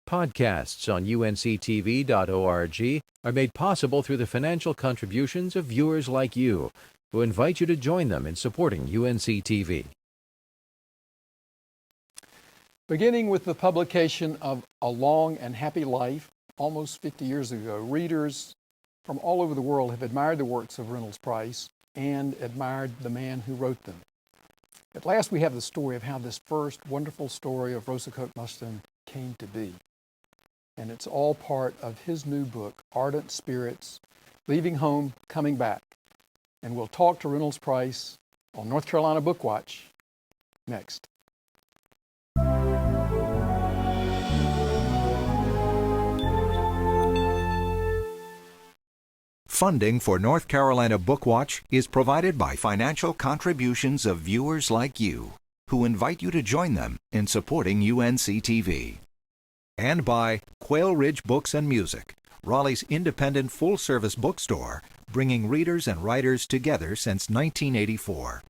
Podcasts on UNC-TV.org are made possible through the financial contributions of viewers like you, who invite you to join them in supporting UNC-TV. Beginning with the publication of A Long and Happy Life, almost 50 years ago, readers from all over the world have admired the works of Reynolds Price and admired the man who wrote them. At last, we have the story of how this first wonderful story of Rosa Koch Mustang came to be. And it's all part of his new book, Ardent Spirits, Leaving Home, Coming Back. And we'll talk to Reynolds Price on North Carolina BookWatch next. Funding for North Carolina BookWatch is provided by financial contributions of viewers like you, who invite you to join them in supporting UNC-TV. And by Quail Ridge Books and Music, Raleigh's independent full-service bookstore, bringing readers and writers together since 1984.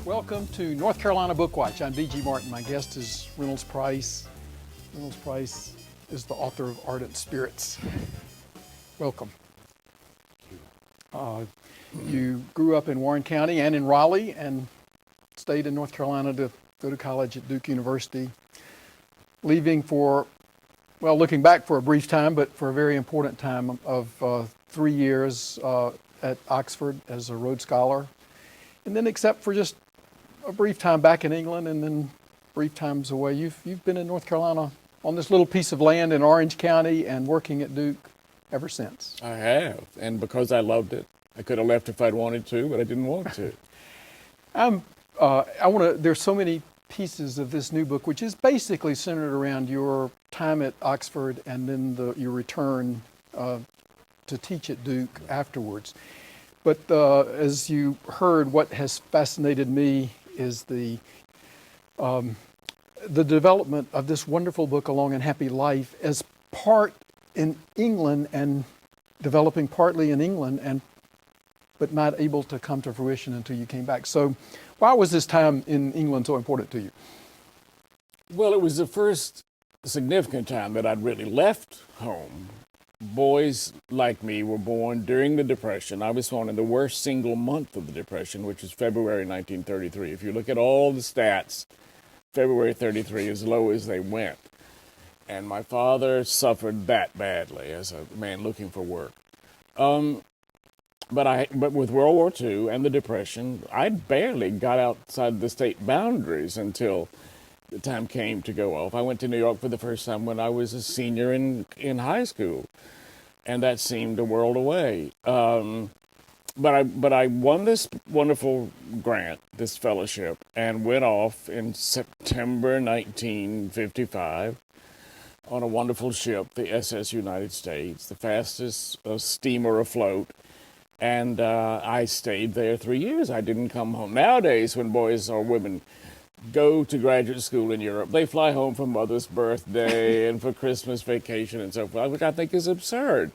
Welcome to North Carolina BookWatch. I'm D.G. Martin. My guest is Reynolds Price. Reynolds Price is the author of Ardent Spirits. Welcome. You grew up in Warren County and in Raleigh and stayed in North Carolina to go to college at Duke University, leaving for, well, looking back for a brief time, but for a very important time of 3 years at Oxford as a Rhodes Scholar. And then except for just a brief time back in England and then brief times away, you've been in North Carolina on this little piece of land in Orange County and working at Duke ever since. I have, and because I loved it. I could have left if I'd wanted to, but I didn't want to. There's so many pieces of this new book, which is basically centered around your time at Oxford and then your return to teach at Duke afterwards. But as you heard, what has fascinated me is the development of this wonderful book, A Long and Happy Life, as part in England and developing partly in England, but not able to come to fruition until you came back. So why was this time in England so important to you? Well, it was the first significant time that I'd really left home. Boys like me were born during the Depression. I was born in the worst single month of the Depression, which was February 1933. If you look at all the stats, February 33 as low as they went. And my father suffered that badly as a man looking for work. But with World War II and the Depression, I barely got outside the state boundaries until the time came to go off. I went to New York for the first time when I was a senior in high school, and that seemed a world away. But I won this wonderful grant, this fellowship, and went off in September 1955 on a wonderful ship, the SS United States, the fastest steamer afloat. And I stayed there 3 years. I didn't come home. Nowadays, when boys or women go to graduate school in Europe, they fly home for Mother's birthday and for Christmas vacation and so forth, which I think is absurd.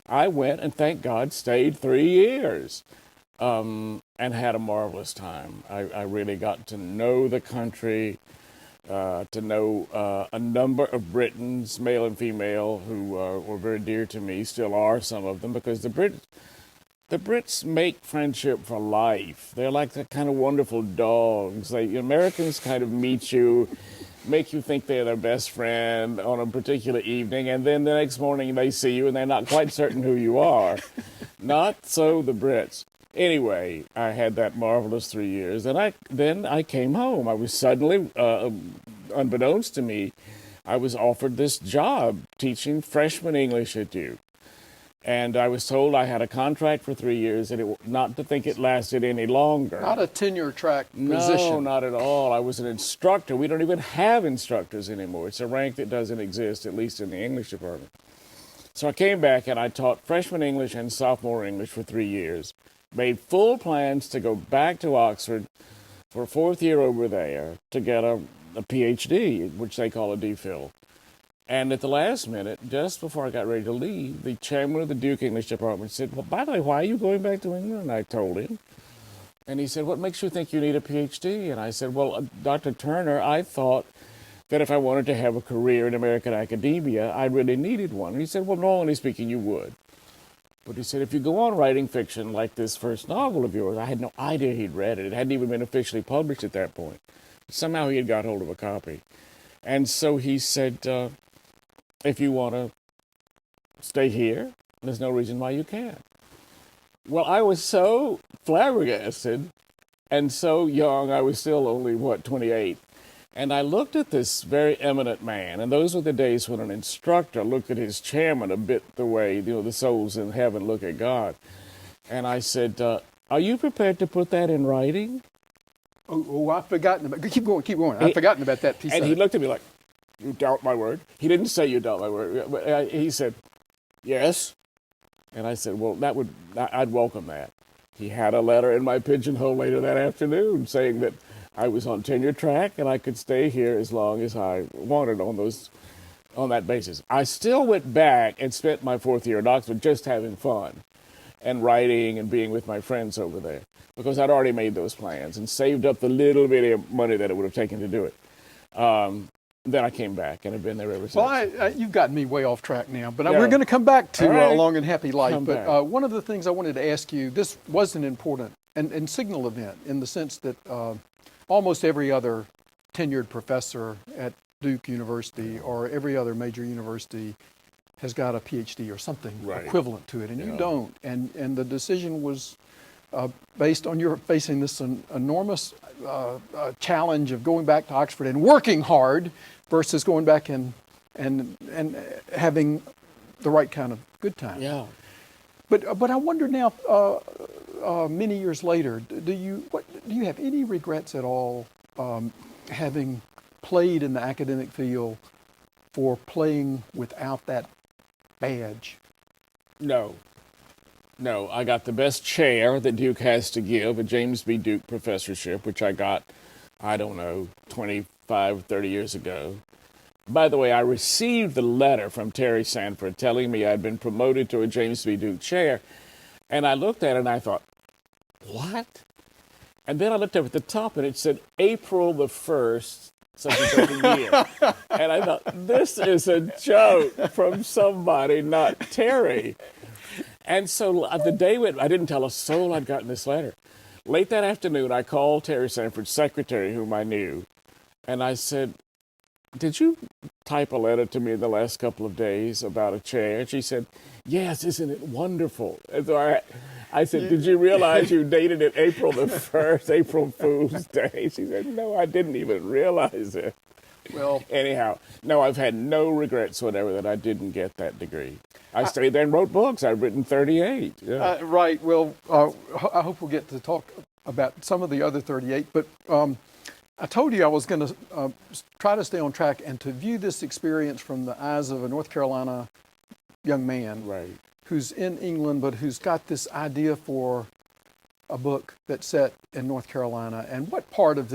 I went and, thank God, stayed 3 years and had a marvelous time. I really got to know the country, to know a number of Britons, male and female, who were very dear to me, still are some of them, because the Brits make friendship for life. They're like that kind of wonderful dogs. Americans kind of meet you, make you think they're their best friend on a particular evening, and then the next morning they see you and they're not quite certain who you are. Not so the Brits. Anyway, I had that marvelous 3 years, and then I came home. I was suddenly, unbeknownst to me, I was offered this job teaching freshman English at Duke. And I was told I had a contract for 3 years and not to think it lasted any longer. Not a tenure track No, position. not at all. I was an instructor. We don't even have instructors anymore. It's a rank that doesn't exist, at least in the English department. So I came back and I taught freshman English and sophomore English for 3 years. Made full plans to go back to Oxford for a fourth year over there to get a PhD, which they call a DPhil. And at the last minute, just before I got ready to leave, the chairman of the Duke English department said, well, by the way, why are you going back to England? And I told him. And he said, what makes you think you need a PhD? And I said, well, Dr. Turner, I thought that if I wanted to have a career in American academia, I really needed one. And he said, well, normally speaking, you would. But he said, if you go on writing fiction like this first novel of yours, I had no idea he'd read it. It hadn't even been officially published at that point. Somehow he had got hold of a copy. And so he said, if you want to stay here, there's no reason why you can't. Well, I was so flabbergasted and so young. I was still only, 28. And I looked at this very eminent man, and those were the days when an instructor looked at his chairman a bit the way, the souls in heaven look at God. And I said, are you prepared to put that in writing? Oh, I've forgotten about. Keep going. I've forgotten about that piece. And of he it. looked at me like, you doubt my word? He didn't say you doubt my word. But he said, yes. And I said, well, I'd welcome that. He had a letter in my pigeonhole later that afternoon saying that I was on tenure track and I could stay here as long as I wanted on that basis. I still went back and spent my fourth year at Oxford just having fun and writing and being with my friends over there because I'd already made those plans and saved up the little bit of money that it would have taken to do it. Then I came back and have been there ever since. Well, you've gotten me way off track now, but Yeah. we're going to come back to All right. A Long and Happy Life. Come But back. one of the things I wanted to ask you, this was an important and signal event in the sense that almost every other tenured professor at Duke University or every other major university has got a PhD or something Right. equivalent to it, and you Yeah. don't. And the decision was based on your facing this enormous challenge of going back to Oxford and working hard versus going back and having the right kind of good time. Yeah. But I wonder now, many years later, do you have any regrets at all having played in the academic field for playing without that badge? No, I got the best chair that Duke has to give, a James B. Duke professorship, which I got, 25, 30 years ago. By the way, I received the letter from Terry Sanford telling me I'd been promoted to a James B. Duke chair, and I looked at it and I thought, what? And then I looked up at the top and it said April the 1st, such and such a year. And I thought, this is a joke from somebody, not Terry. And so the day went, I didn't tell a soul I'd gotten this letter. Late that afternoon, I called Terry Sanford's secretary, whom I knew, and I said, did you type a letter to me in the last couple of days about a chair? And she said, yes, isn't it wonderful? And so I said, did you realize you dated it April the 1st, April Fool's Day? She said, no, I didn't even realize it. Well, Anyhow, no, I've had no regrets whatever that I didn't get that degree. I stayed there and wrote books. I've written 38. Yeah. right. Well, I hope we'll get to talk about some of the other 38. But I told you I was going to try to stay on track and to view this experience from the eyes of a North Carolina young man Right. who's in England, but who's got this idea for a book that's set in North Carolina. And what part of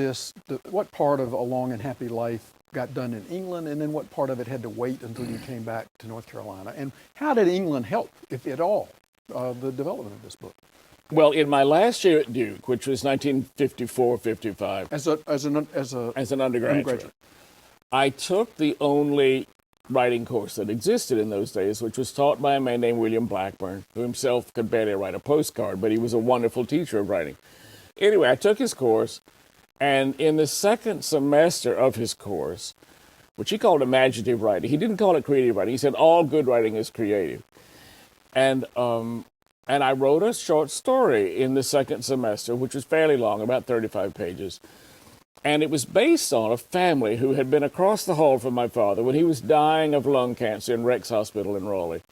what part of A Long and Happy Life got done in England, and then what part of it had to wait until you came back to North Carolina? And how did England help, if at all, the development of this book? Well, in my last year at Duke, which was 1954-55, As an undergraduate, I took the only writing course that existed in those days, which was taught by a man named William Blackburn, who himself could barely write a postcard, but he was a wonderful teacher of writing. Anyway, I took his course, and in the second semester of his course, which he called imaginative writing, he didn't call it creative writing. He said all good writing is creative. And I wrote a short story in the second semester, which was fairly long, about 35 pages. And it was based on a family who had been across the hall from my father when he was dying of lung cancer in Rex Hospital in Raleigh.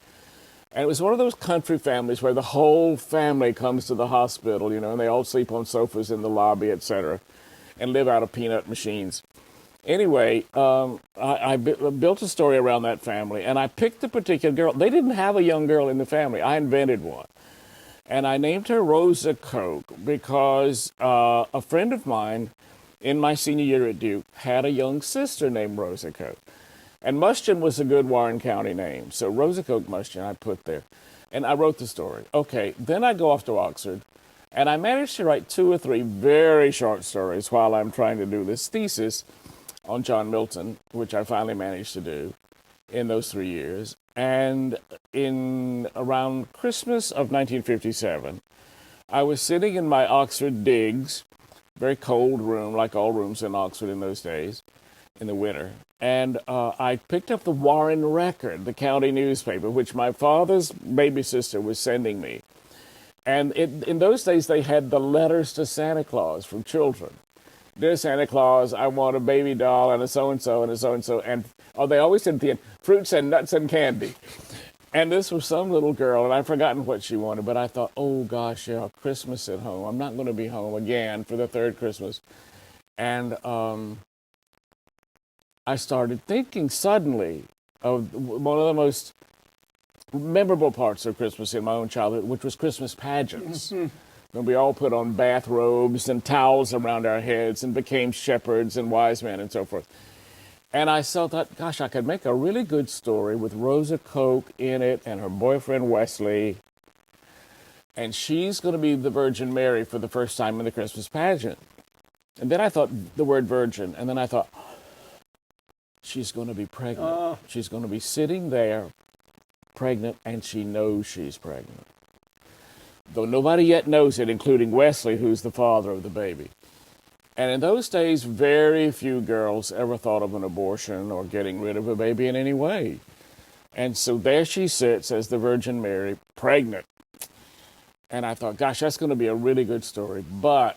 And it was one of those country families where the whole family comes to the hospital, you know, and they all sleep on sofas in the lobby, etc., and live out of peanut machines. Anyway, I built a story around that family, and I picked a particular girl. They didn't have a young girl in the family. I invented one. And I named her Rosa Coke because a friend of mine in my senior year at Duke had a young sister named Rosa Coke. And Mustian was a good Warren County name. So Rosa Coke Mustian I put there. And I wrote the story. Okay, then I go off to Oxford, and I managed to write 2 or 3 very short stories while I'm trying to do this thesis on John Milton, which I finally managed to do in those 3 years. And in around Christmas of 1957, I was sitting in my Oxford digs, very cold room, like all rooms in Oxford in those days, in the winter. And I picked up the Warren Record, the county newspaper, which my father's baby sister was sending me. And in those days, they had the letters to Santa Claus from children. Dear Santa Claus, I want a baby doll and a so-and-so and a so-and-so. And they always said at the end, fruits and nuts and candy. And this was some little girl, and I've forgotten what she wanted, but I thought, oh gosh, yeah, Christmas at home. I'm not going to be home again for the 3rd Christmas. And I started thinking suddenly of one of the most memorable parts of Christmas in my own childhood, which was Christmas pageants. When we all put on bathrobes and towels around our heads and became shepherds and wise men and so forth. And I thought, gosh, I could make a really good story with Rosa Coke in it and her boyfriend Wesley. And she's going to be the Virgin Mary for the first time in the Christmas pageant. And then I thought the word virgin. And then I thought, she's going to be pregnant. She's going to be sitting there pregnant, and she knows she's pregnant. Though nobody yet knows it, including Wesley, who's the father of the baby. And in those days, very few girls ever thought of an abortion or getting rid of a baby in any way. And so there she sits as the Virgin Mary, pregnant. And I thought, gosh, that's going to be a really good story. But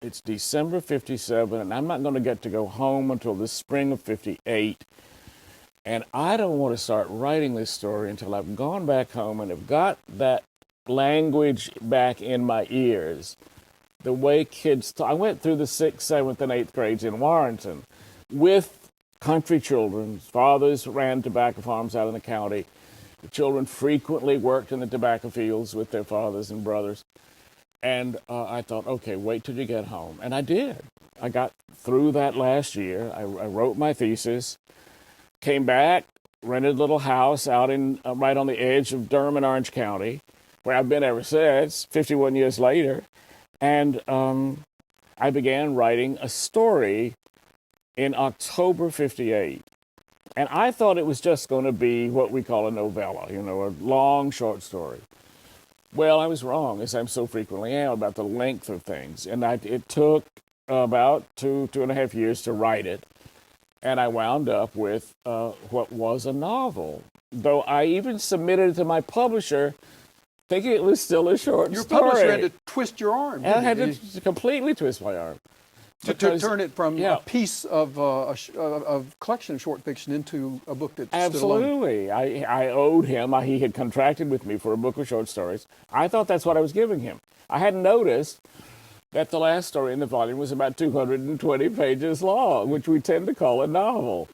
it's December 57, and I'm not going to get to go home until the spring of 58. And I don't want to start writing this story until I've gone back home and have got that language back in my ears. The way kids I went through the 6th, 7th, and 8th grades in Warrenton with country children. Fathers ran tobacco farms out in the county. The children frequently worked in the tobacco fields with their fathers and brothers. And I thought, okay, wait till you get home. And I did. I got through that last year. I wrote my thesis, came back, rented a little house out in right on the edge of Durham and Orange County, where I've been ever since, 51 years later. And I began writing a story in October 58. And I thought it was just going to be what we call a novella, you know, a long, short story. Well, I was wrong, as I so frequently am, about the length of things. And it took about 2.5 years to write it. And I wound up with what was a novel. Though I even submitted it to my publisher thinking it was still a short Your story. publisher had to twist your arm. And I had to completely twist my arm. To turn it from a piece of collection of short fiction into a book that's absolutely. Still on. I owed him. He had contracted with me for a book of short stories. I thought that's what I was giving him. I hadn't noticed that the last story in the volume was about 220 pages long, which we tend to call a novel.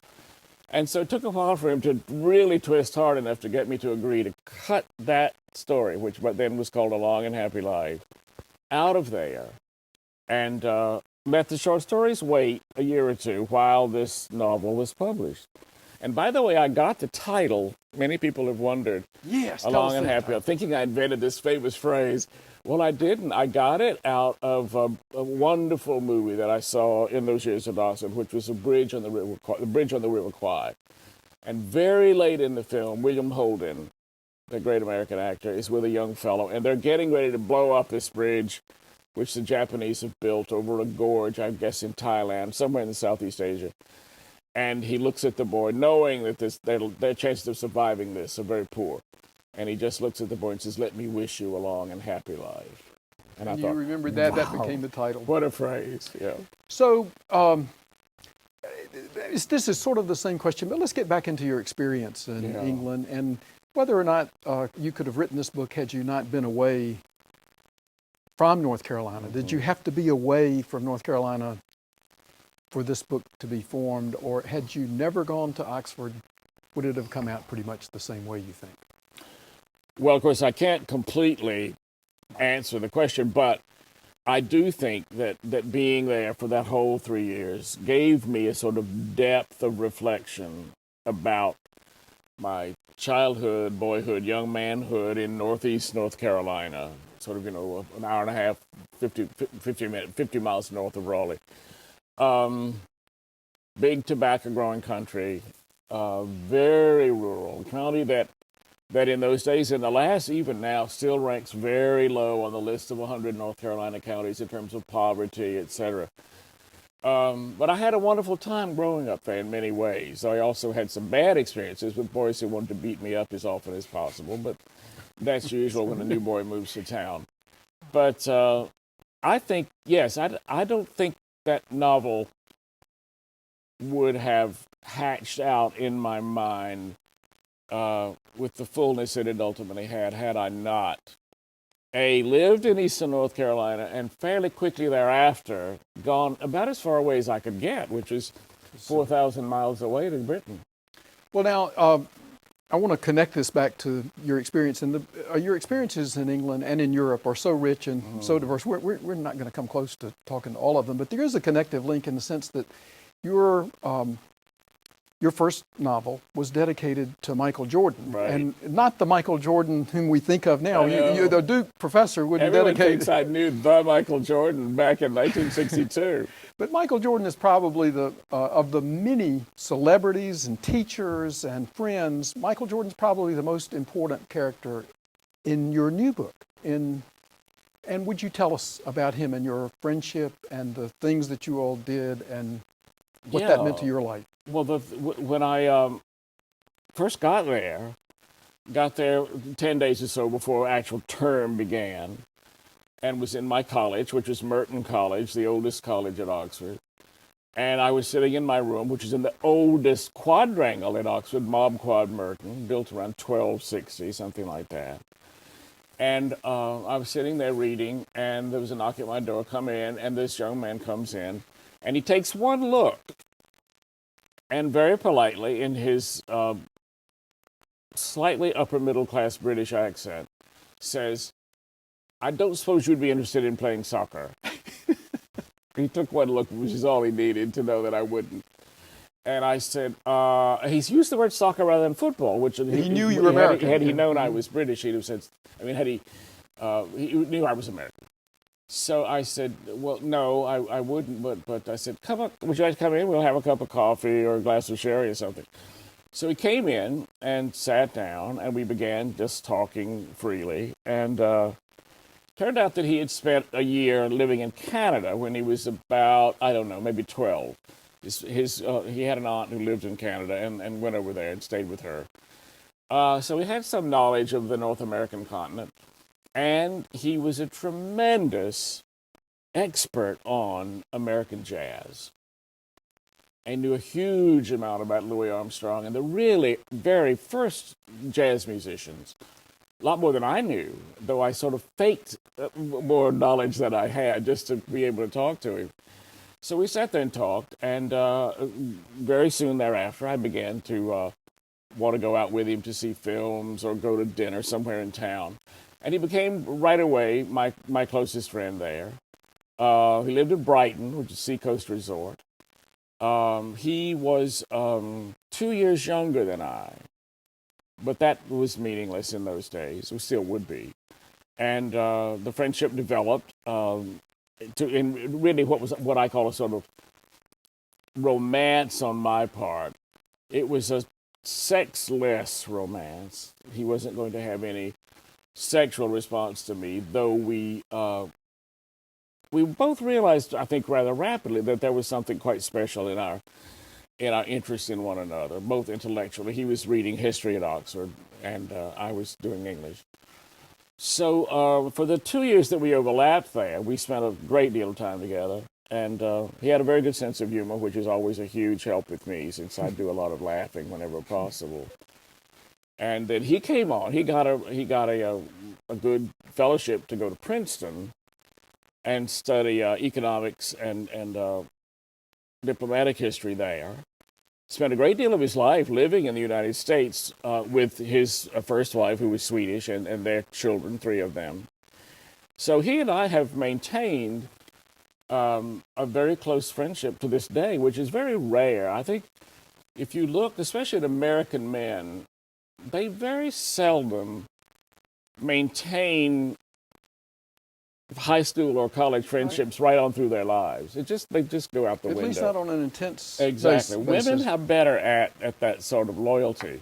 And so it took a while for him to really twist hard enough to get me to agree to cut that story, which then was called A Long and Happy Life, out of there. And let the short stories wait a year or two while this novel was published. And by the way, I got the title. Many people have wondered. Yes, A Long and Happy Life, thinking I invented this famous phrase. Well, I didn't. I got it out of a wonderful movie that I saw in those years at Oxford, which was The Bridge on the River Kwai. And very late in the film, William Holden, the great American actor, is with a young fellow, and they're getting ready to blow up this bridge, which the Japanese have built over a gorge, I guess in Thailand, somewhere in Southeast Asia. And he looks at the boy, knowing that their chances of surviving this are very poor. And he just looks at the boy and says, "Let me wish you a long and happy life." And I thought, you remembered that? Wow, that became the title. What a phrase, yeah. So this is sort of the same question, but let's get back into your experience in England. And whether or not you could have written this book had you not been away from North Carolina. Did you have to be away from North Carolina for this book to be formed, or had you never gone to Oxford, would it have come out pretty much the same way, you think? Well, of course, I can't completely answer the question, but I do think that being there for that whole 3 years gave me a sort of depth of reflection about my childhood, boyhood, young manhood in Northeast North Carolina, sort of, an hour and a half, 50 miles north of Raleigh. Big tobacco growing country, very rural, county that in those days, and alas, even now, still ranks very low on the list of 100 North Carolina counties in terms of poverty, etc. But I had a wonderful time growing up there in many ways. I also had some bad experiences with boys who wanted to beat me up as often as possible, but that's usual when a new boy moves to town. But I think, yes, I don't think that novel would have hatched out in my mind with the fullness that it ultimately had I not lived in eastern North Carolina and fairly quickly thereafter gone about as far away as I could get, which is 4,000 miles away to Britain. Well, now, I want to connect this back to your experience. Your experiences in England and in Europe are so rich and so diverse. We're not going to come close to talking to all of them, but there is a connective link in the sense that your first novel was dedicated to Michael Jordan, right. And not the Michael Jordan whom we think of now. You, the Duke professor, wouldn't Everyone dedicate. thinks I knew the Michael Jordan back in 1962. But Michael Jordan is probably of the many celebrities and teachers and friends, Michael Jordan's probably the most important character in your new book. And would you tell us about him and your friendship and the things that you all did and what that meant to your life? Well, when I first got there 10 days or so before actual term began, and was in my college, which was Merton College, the oldest college at Oxford. And I was sitting in my room, which is in the oldest quadrangle at Oxford, Mob Quad Merton, built around 1260, something like that. And I was sitting there reading, and there was a knock at my door, come in, and this young man comes in, and he takes one look, and very politely, in his slightly upper middle class British accent, says, "I don't suppose you'd be interested in playing soccer." He took one look, which is all he needed to know that I wouldn't. And I said, he's used the word soccer rather than football, which he knew you were American. Had he known I was British, he'd have said, he knew I was American. So I said, well, no, I wouldn't, but I said, come on, would you like to come in? We'll have a cup of coffee or a glass of sherry or something. So he came in and sat down, and we began just talking freely. And turned out that he had spent a year living in Canada when he was about, I don't know, maybe 12. He had an aunt who lived in Canada and went over there and stayed with her. So he had some knowledge of the North American continent. And he was a tremendous expert on American jazz. I knew a huge amount about Louis Armstrong and the really very first jazz musicians. A lot more than I knew, though I sort of faked more knowledge than I had just to be able to talk to him. So we sat there and talked, and very soon thereafter I began to want to go out with him to see films or go to dinner somewhere in town. And he became right away my closest friend there. He lived in Brighton, which is a seacoast resort. He was 2 years younger than I. But that was meaningless in those days. It still would be. And the friendship developed in really what I call a sort of romance on my part. It was a sexless romance. He wasn't going to have any sexual response to me, though we both realized, I think, rather rapidly that there was something quite special in our interest in one another, both intellectually. He was reading history at Oxford, and I was doing English. So for the 2 years that we overlapped there, we spent a great deal of time together, and he had a very good sense of humor, which is always a huge help with me, since I do a lot of laughing whenever possible. And then he came on. He got a good fellowship to go to Princeton and study economics and diplomatic history there. Spent a great deal of his life living in the United States with his first wife, who was Swedish, and their children, 3 of them. So he and I have maintained a very close friendship to this day, which is very rare. I think if you look, especially at American men, they very seldom maintain high school or college friendships right on through their lives. They just go out the window. At least not on an intense Exactly. basis. Women are better at that sort of loyalty.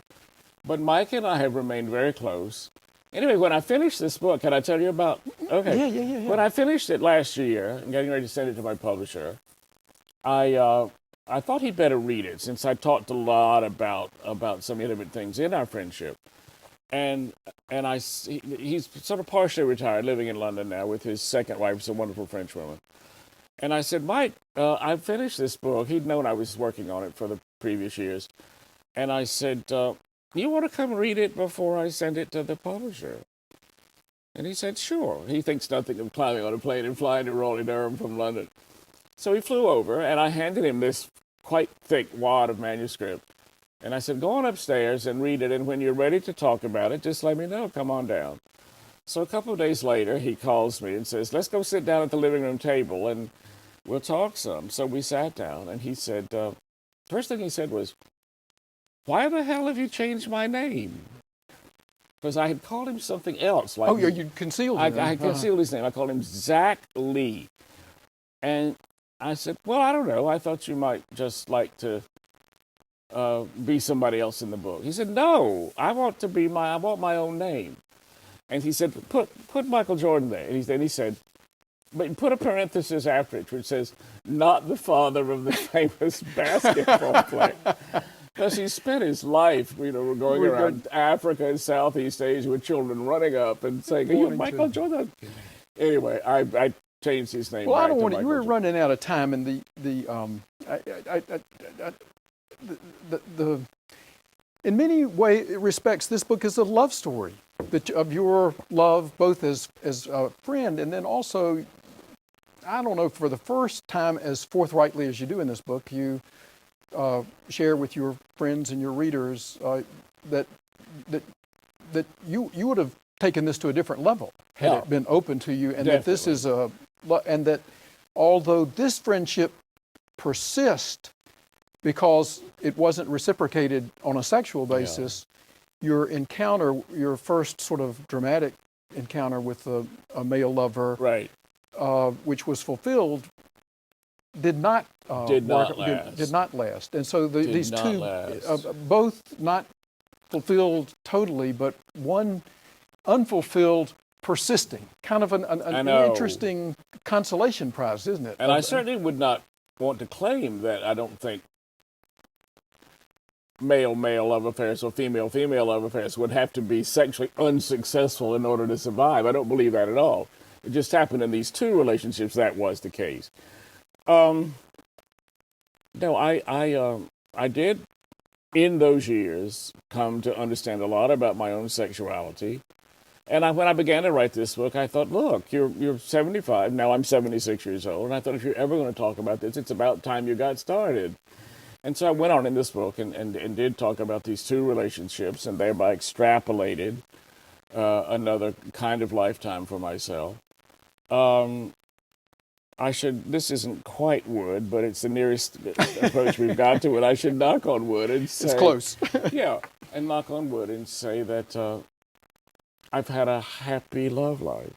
But Mike and I have remained very close. Anyway, when I finished this book, can I tell you about? Okay. Yeah. When I finished it last year and getting ready to send it to my publisher, I thought he'd better read it, since I talked a lot about some intimate things in our friendship. And he's sort of partially retired, living in London now with his second wife, who's a wonderful French woman. And I said, Mike, I finished this book. He'd known I was working on it for the previous years. And I said, you want to come read it before I send it to the publisher? And he said, sure. He thinks nothing of climbing on a plane and flying to Raleigh-Durham from London. So he flew over, and I handed him this quite thick wad of manuscript. And I said, go on upstairs and read it, and when you're ready to talk about it, just let me know. Come on down. So a couple of days later, he calls me and says, let's go sit down at the living room table, and we'll talk some. So we sat down, and he said, first thing he said was, why the hell have you changed my name? Because I had called him something else. Like, you concealed him. I concealed his name. I called him Zach Lee. And I said, well, I don't know. I thought you might just like to be somebody else in the book. He said, no, I want my own name. And he said, put Michael Jordan there. And he said, but put a parenthesis after it, which says, not the father of the famous basketball player. Because he spent his life, going around Africa and Southeast Asia with children running up and saying, are you Michael Jordan? Anyway, I changed his name. Well, back I don't to want to. Michael We're Jordan. running out of time, and in many respects, this book is a love story of your love, both as a friend, and then also, I don't know, for the first time as forthrightly as you do in this book, you share with your friends and your readers that you would have taken this to a different level had it been open to you, and that this is and that although this friendship persists because it wasn't reciprocated on a sexual basis, your first sort of dramatic encounter with a male lover, right, which was fulfilled, did not last. And so these two, both not fulfilled totally, but one unfulfilled, persisting, kind of an interesting consolation prize, isn't it? And I certainly would not want to claim that I don't think male love affairs or female love affairs would have to be sexually unsuccessful in order to survive. I don't believe that at all. It just happened in these two relationships that was the case. No, I did in those years come to understand a lot about my own sexuality. And when I began to write this book, I thought, look, you're 75, now I'm 76 years old, and I thought if you're ever going to talk about this, it's about time you got started. And so I went on in this book and did talk about these two relationships, and thereby extrapolated another kind of lifetime for myself. This isn't quite wood, but it's the nearest approach we've got to it. I should knock on wood and say... It's close. Yeah, and knock on wood and say that I've had a happy love life.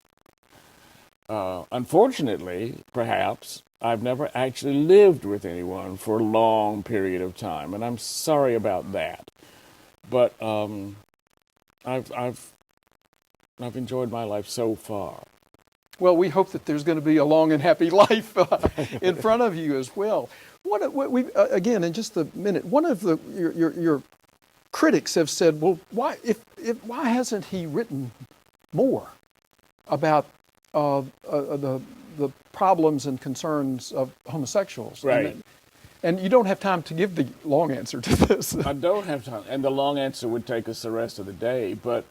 Unfortunately, perhaps, I've never actually lived with anyone for a long period of time, and I'm sorry about that. But I've enjoyed my life so far. Well, we hope that there's going to be a long and happy life in front of you as well. Again, in just a minute, one of your critics have said, well, why hasn't he written more about the problems and concerns of homosexuals? Right. And you don't have time to give the long answer to this. I don't have time, and the long answer would take us the rest of the day. But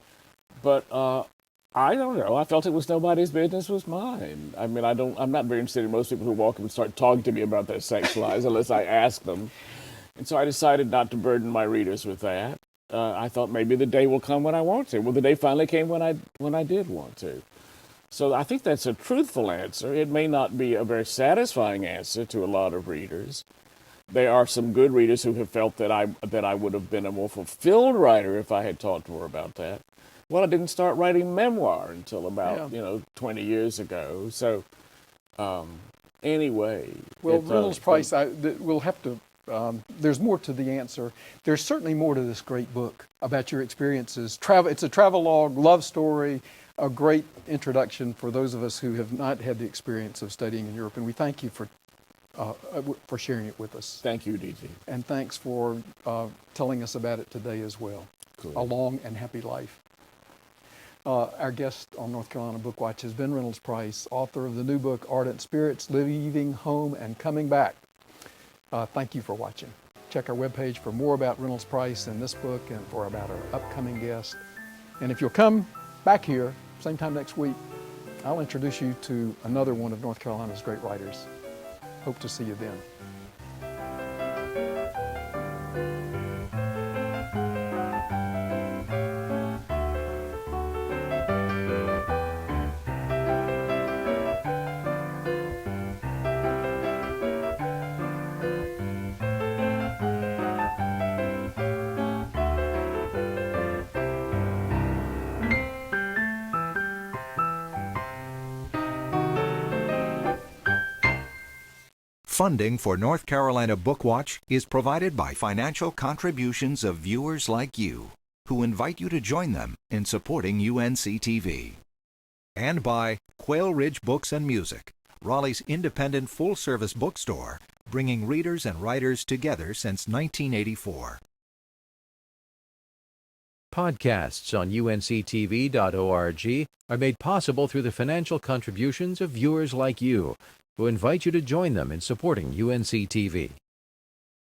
I don't know. I felt it was nobody's business, was mine. I mean, I'm not very interested in most people who walk up and start talking to me about their sex lives unless I ask them. And so I decided not to burden my readers with that. I thought maybe the day will come when I want to. Well, the day finally came when I did want to. So I think that's a truthful answer. It may not be a very satisfying answer to a lot of readers. There are some good readers who have felt that I would have been a more fulfilled writer if I had talked more about that. Well, I didn't start writing memoir until about 20 years ago. So anyway, well, Reynolds Price, we'll have to. There's more to the answer. There's certainly more to this great book about your experiences. It's a travelogue, love story, a great introduction for those of us who have not had the experience of studying in Europe. And we thank you for sharing it with us. Thank you, D.T. And thanks for telling us about it today as well. Cool. A long and happy life. Our guest on North Carolina Book Watch has been Reynolds Price, author of the new book, Ardent Spirits, Leaving Home and Coming Back. Thank you for watching. Check our webpage for more about Reynolds Price and this book and for about our upcoming guest. And if you'll come back here, same time next week, I'll introduce you to another one of North Carolina's great writers. Hope to see you then. Funding for North Carolina Book Watch is provided by financial contributions of viewers like you, who invite you to join them in supporting UNC-TV. And by Quail Ridge Books and Music, Raleigh's independent full-service bookstore, bringing readers and writers together since 1984. Podcasts on UNCTV.org are made possible through the financial contributions of viewers like you, who invite you to join them in supporting UNC-TV.